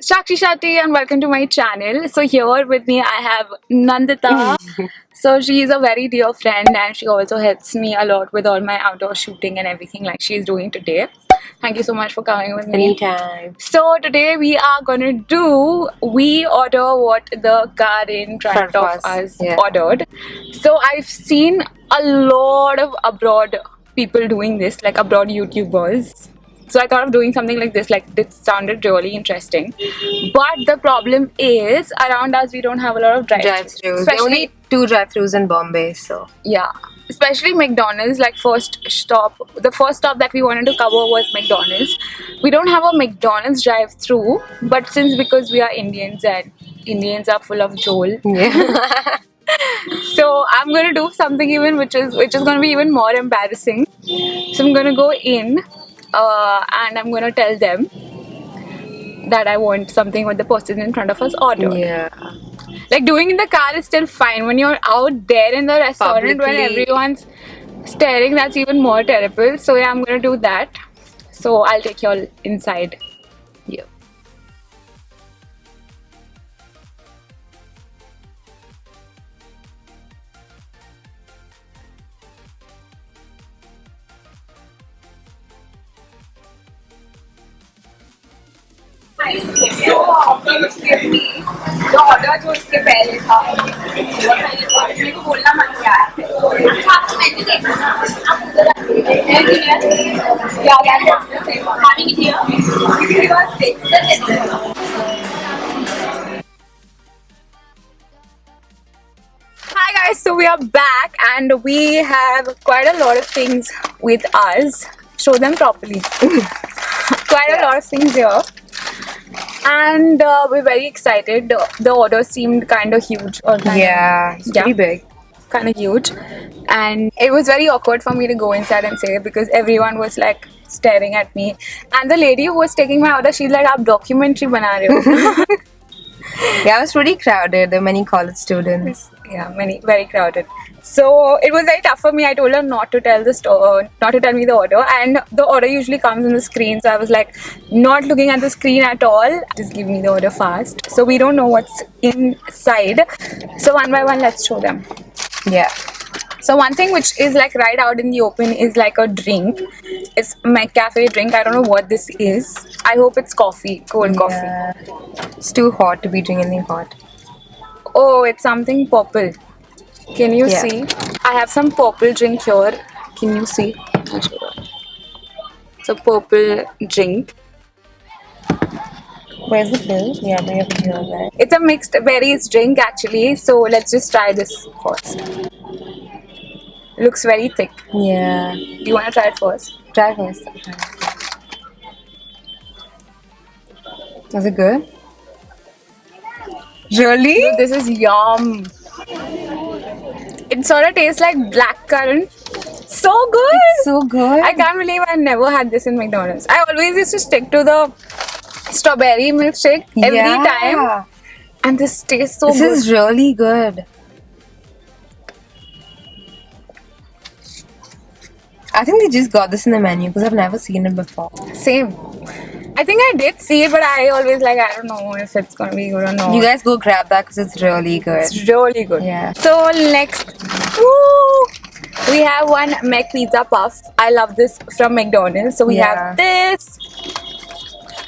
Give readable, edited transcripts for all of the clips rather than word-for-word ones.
Shakshi Shetty and welcome to my channel. So here with me I have Nandita. So she is a very dear friend and she also helps me a lot with all my outdoor shooting and everything like she's doing today. Thank you so much for coming with me. Anytime. So today we are gonna do we order what the car in front of us ordered. So I've seen a lot of abroad people doing this, like abroad YouTubers. So I thought of doing something like this sounded really interesting. But the problem is around us we don't have a lot of drive-thrus. There are only 2 drive-thrus in Bombay, so yeah. Especially McDonald's, like the first stop that we wanted to cover was McDonald's. We don't have a McDonald's drive-thru, but because we are Indians and Indians are full of jol. yeah. So I'm gonna do something even which is gonna be even more embarrassing. So I'm gonna go in and I'm gonna tell them that I want something what the person in front of us ordered. Yeah. Like doing in the car is still fine. When you're out there in the restaurant Publicly. when everyone's staring, that's even more terrible. So yeah, I'm gonna do that. So I'll take you all inside. Yeah. So the order जो इसके पहले था मेरे को बोलना मत यार आपको मेन्यू देखना ना आप उधर having it here it was steak. Hi guys, so we are back and we have quite a lot of things with us. Show them properly. Quite a lot of things here. And we're very excited. The order seemed kind of huge. It's pretty big. Kind of huge. And it was very awkward for me to go inside and say it because everyone was like staring at me. And the lady who was taking my order, she's like, "Aap documentary bana rahe ho." Yeah, it was pretty crowded. There were many college students. Yeah, very crowded. So it was very tough for me. I told her not to tell me the order, and the order usually comes on the screen. So I was like, not looking at the screen at all. Just give me the order fast. So we don't know what's inside. So one by one, let's show them. Yeah. So one thing which is like right out in the open is like a drink. It's McCafe drink. I don't know what this is. I hope it's coffee, cold coffee. It's too hot to be drinking anything hot. Oh, it's something purple. Can you see? I have some purple drink here. Can you see? It's a purple drink. Where's the bill? Yeah, we have to on that. It's a mixed berries drink actually. So let's just try this first. Looks very thick. Yeah. Do you want to try it first? Try first. Is it good? Really? Dude, this is yum. It sort of tastes like blackcurrant. So good. It's so good. I can't believe I never had this in McDonald's. I always used to stick to the strawberry milkshake every time. And this tastes so good. This is really good. I think they just got this in the menu because I've never seen it before. Same. I think I did see it, but I always I don't know if it's gonna be good or not. You guys go grab that because it's really good. It's really good. Yeah. So next, we have one Mac Pizza Puff. I love this from McDonald's. So we have this.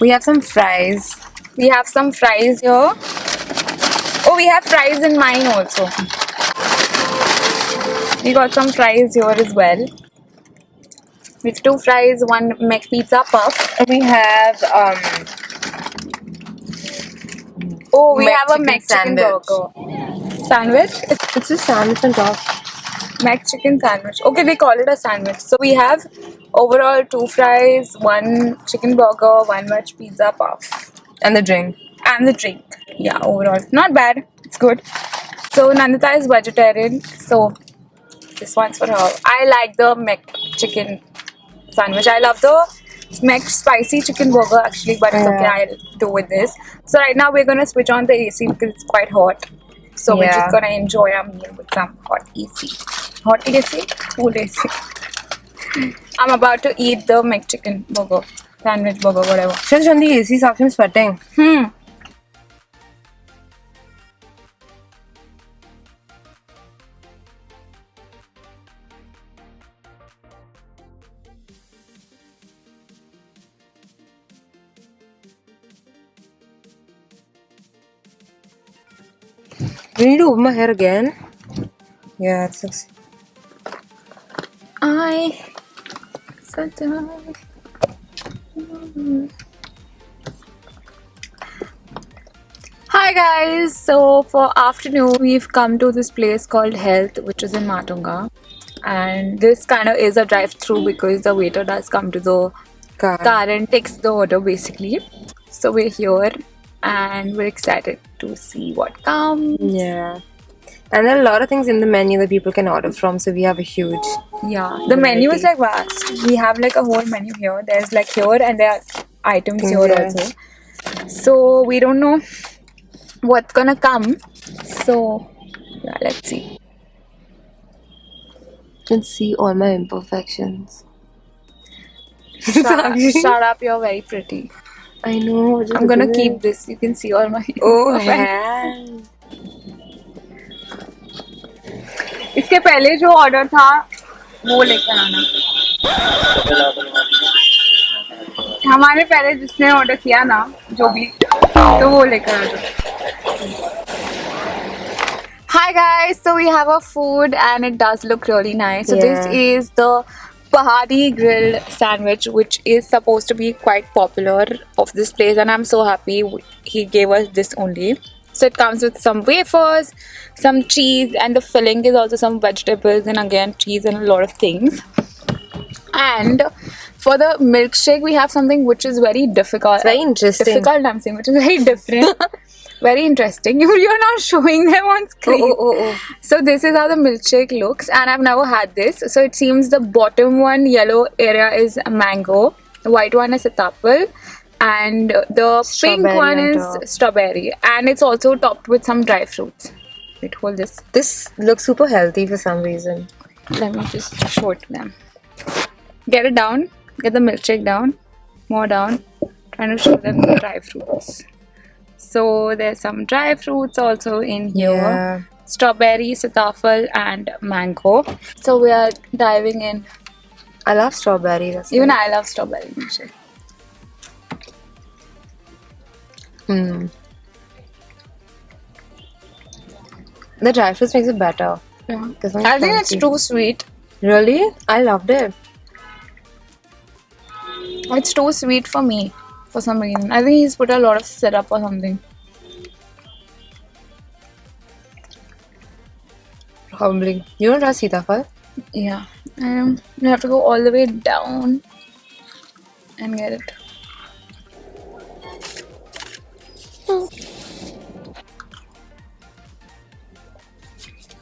We have some fries. We have some fries here. Oh, we have fries in mine also. We got some fries here as well. With 2 fries, 1 Mac Pizza Puff. We have we have a Mac Chicken Burger. Sandwich? It's a sandwich on top. Mac Chicken sandwich. Okay, they call it a sandwich. So we have overall 2 fries, 1 chicken burger, 1 Mac Pizza Puff. And the drink. And the drink. Yeah, overall. Not bad. It's good. So Nandita is vegetarian. So this one's for her. I like the Mac Chicken sandwich. I love the Mac spicy chicken burger actually, but it's okay, I'll do with this. So right now we're gonna switch on the AC because it's quite hot. So we're just gonna enjoy our meal with some hot AC. Hot AC? Cool AC. I'm about to eat the Mac Chicken burger, sandwich burger, whatever. She's on the AC section sweating. We need to open my hair again. Yeah, it looks. I sat down. Hi guys, so for afternoon we've come to this place called Health, which is in Matunga, and this kind of is a drive-through because the waiter does come to the car and takes the order basically. So we're here and we're excited to see what comes. Yeah. And there are a lot of things in the menu that people can order from, so we have a huge. Yeah, the menu is like vast. We have like a whole menu here. There's like here and there are items here Yeah. also. So we don't know what's gonna come. So yeah, let's see. You can see all my imperfections. Shut up, you're very pretty. I know. Just I'm gonna look at keep it. this. You can see all my Oh, imperfections. yeah. इसके पहले जो order था वो लेकर आना. हमारे पहले जिसने ऑर्डर किया ना जो भी तो वो लेकर आना. Hi guys, so we have our food and it does look really nice. So this Yeah. is the Pahadi grilled sandwich, which is supposed to be quite popular of this place, and I'm so happy he gave us this only. So it comes with some wafers, some cheese, and the filling is also some vegetables and again cheese and a lot of things. And for the milkshake, we have something which is very difficult. It's very interesting. Difficult, I'm saying, which is very different. Very interesting. You're not showing them on screen. Oh. So this is how the milkshake looks, and I've never had this. So it seems the bottom one, yellow area, is a mango. The white one is a apple, and the Strawberry pink one on is top. strawberry, and it's also topped with some dry fruits. Wait, hold this. This looks super healthy for some reason. Let me just show it to them. Get it down. Get the milkshake down. More down. Trying to show them the dry fruits. So there's some dry fruits also in here. Yeah. Strawberry, sitafal, and mango. So we are diving in. I love strawberry. That's Even nice. I love strawberry milkshake. The dry fruits makes it better. Yeah. This I one's think it's fancy. too sweet. Really? I loved it. It's too sweet for me for some reason. I think he's put a lot of syrup or something. Probably. You don't trust sitafal? Yeah. You have to go all the way down and get it.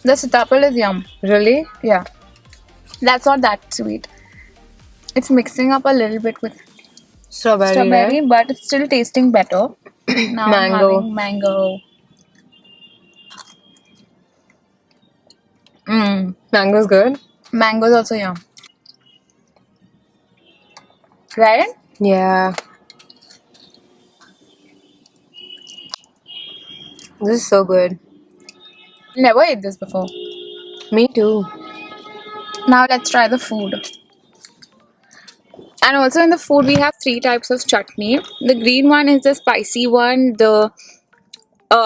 The sitapal is yum. Really? Yeah. That's not that sweet. It's mixing up a little bit with Strawberry. strawberry, Right? but it's still tasting better. Now Mango. I'm having mango. Mango's good. Mango is also yum. Right? Yeah. This is so good. Never ate this before. Me too. Now let's try the food. And also in the food we have 3 types of chutney. The green one is the spicy one. The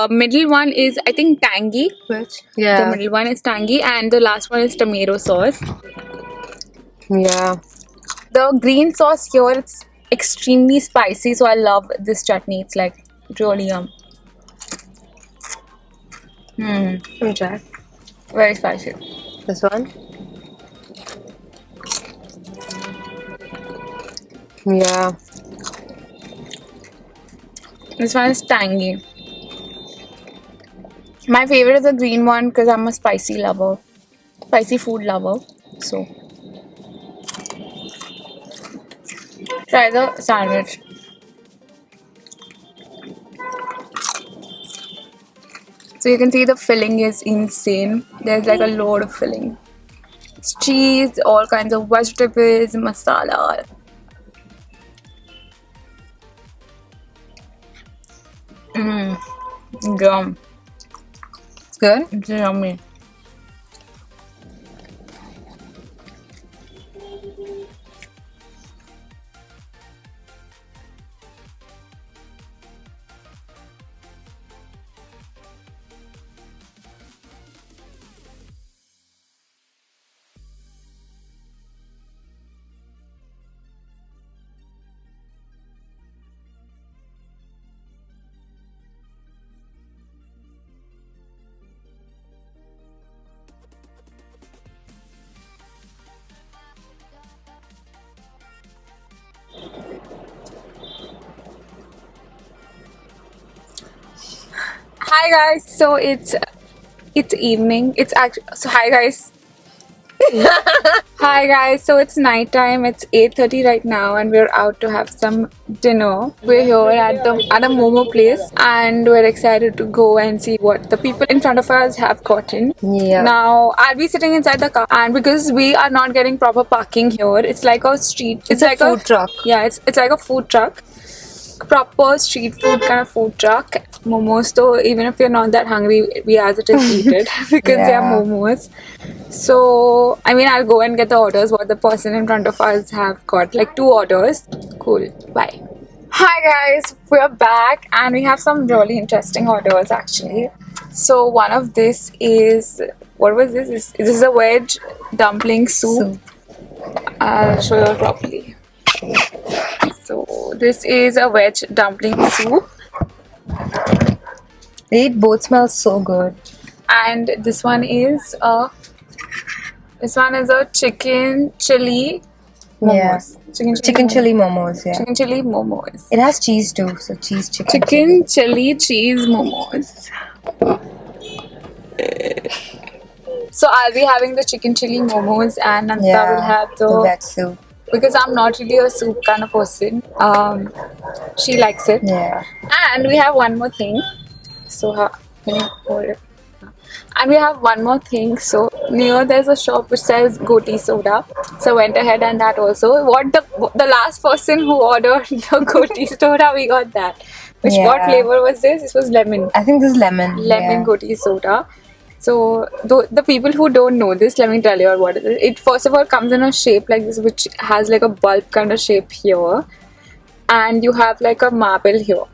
middle one is I think tangy. Which? The Yeah. middle one is tangy, and the last one is tomato sauce. Yeah. The green sauce here it's extremely spicy, so I love this chutney. It's like really yum. Let me try. Very spicy. This one? Yeah. This one is tangy. My favorite is the green one because I'm a spicy lover, spicy food lover. So try the sandwich. So you can see the filling is insane. There's like a load of filling. It's cheese, all kinds of vegetables, masala. Yum. It's good? It's yummy. Hi guys. So it's evening. It's actually so hi guys. Hi guys. So it's night time. It's 8:30 right now, and we're out to have some dinner. We're here at a Momo place, and we're excited to go and see what the people in front of us have gotten. Yeah. Now I'll be sitting inside the car, and because we are not getting proper parking here, it's like a street. It's a like food truck. Yeah, it's like a food truck. Proper street food kind of food truck. Momos, though, even if you're not that hungry, we as it is eat it because they are Yeah. momos. So, I mean, I'll go and get the orders what the person in front of us have got. Like 2 orders. Cool. Bye. Hi guys, we're back and we have some really interesting orders actually. So, one of this is what was this? This is a veg dumpling soup. I'll show you properly. So this is a veg dumpling soup, They both smell so good. and this one is a chicken chili momos. Yeah. Chicken chili momos, yeah. Chicken chili momos. It has cheese too, so cheese chicken. Chicken chili cheese momos. So I'll be having the chicken chili momos, and Nandita will have the veg soup. because I'm not really a soup kind of person. She likes it. Yeah. And we have one more thing. So can you hold it? And we have one more thing. So near there's a shop which sells goatee soda. So I went ahead and that also. What the last person who ordered the goatee soda, we got that. What flavor was this? This was lemon. I think this is lemon. Lemon goatee soda. So the people who don't know this, let me tell you what it is. It first of all comes in a shape like this, which has like a bulb kind of shape here, and you have like a marble here,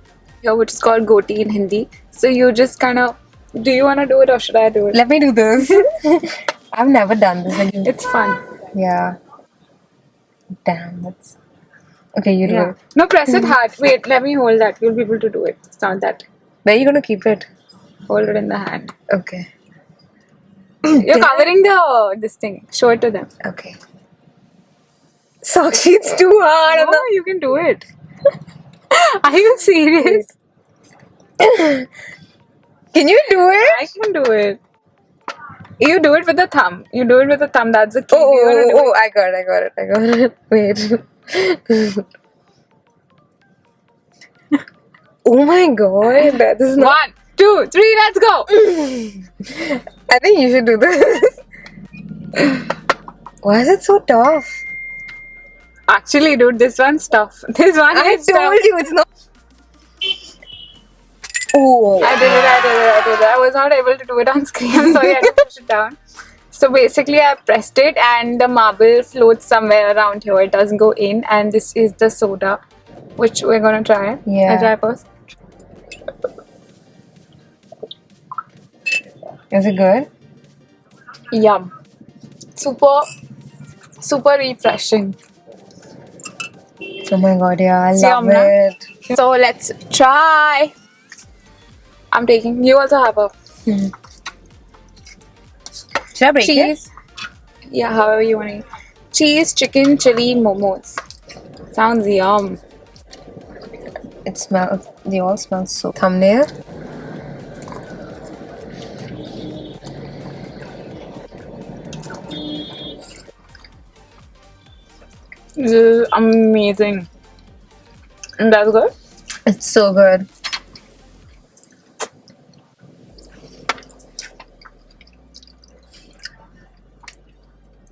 which is called goatee in Hindi. So you just kind of, do you want to do it or should I do it? Let me do this. I've never done this. It's fun. Yeah. Damn, that's okay. You do it. No, press it hard. Wait, let me hold that. You'll be able to do it. It's not that. Where are you gonna keep it? Hold it in the hand. Okay. You're covering this thing. Show it to them. Okay. Shakshi, it's too hard. No, you can do it. Are you serious? Can you do it? I can do it. You do it with the thumb. You do it with the thumb. That's the key. Oh, I got it. Wait. Oh my god. This is not... 1, 2, 3, let's go. I think you should do this. Why is it so tough? Actually, dude, this one's tough. This one is tough. I told you it's not. Oh. I did it. I was not able to do it on screen. I'm sorry, I had to push it down. So basically, I pressed it and the marble floats somewhere around here. It doesn't go in. And this is the soda, which we're going to try. Yeah. I'll try first. Is it good? Yum. Super refreshing. Oh my god, yeah, I love Yum, it. So let's try. I'm taking. You also have a Should I break cheese. Yeah, however you want to eat. Cheese, chicken, chili, momos. Sounds yum. It smells. They all smell so. Thumbnail. This is amazing. And that's good? It's so good.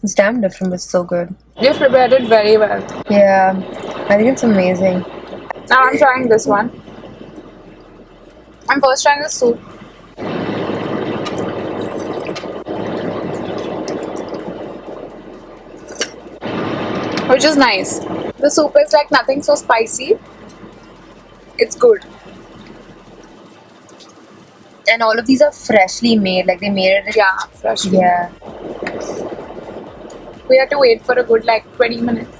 It's damn different, but it's so good. You prepared it very well. Yeah, I think it's amazing. Now I'm trying this one. I'm first trying the soup. Which is nice. The soup is like nothing so spicy. It's good. And all of these are freshly made. Like they made it. Yeah, freshly. Yeah. We had to wait for a good like 20 minutes.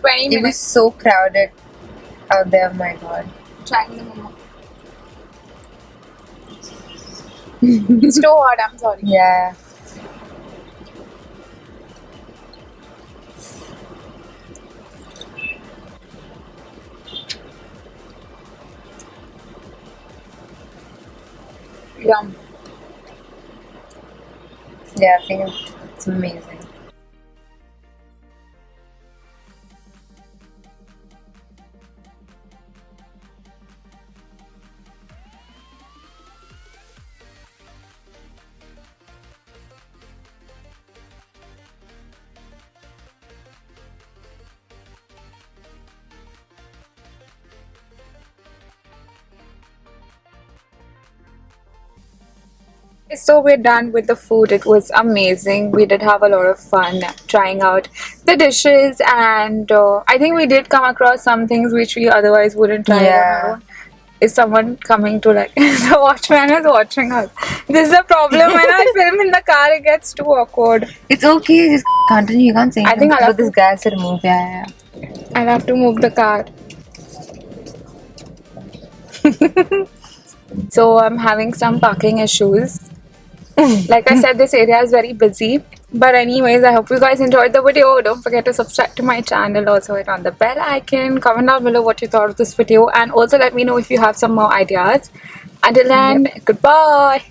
20 It was minutes. so crowded out there. Oh my god. Trying the momo. It's too hot, I'm sorry. Yeah. Yum. Yeah, I think it's amazing. So we're done with the food. It was amazing. We did have a lot of fun trying out the dishes, and I think we did come across some things which we otherwise wouldn't try it on our Yeah. own. Is someone coming to like the watchman is watching us? This is a problem when I film in the car. It gets too awkward. It's okay, just continue. You can't say I think anything. I'll have But this to. guy said move. Yeah, I'll have to move the car. So I'm having some parking issues. Like I said, this area is very busy. But anyways, I hope you guys enjoyed the video. Don't forget to subscribe to my channel. Also hit on the bell icon. Comment down below what you thought of this video. And also let me know if you have some more ideas. Until yeah. then, Yep. goodbye.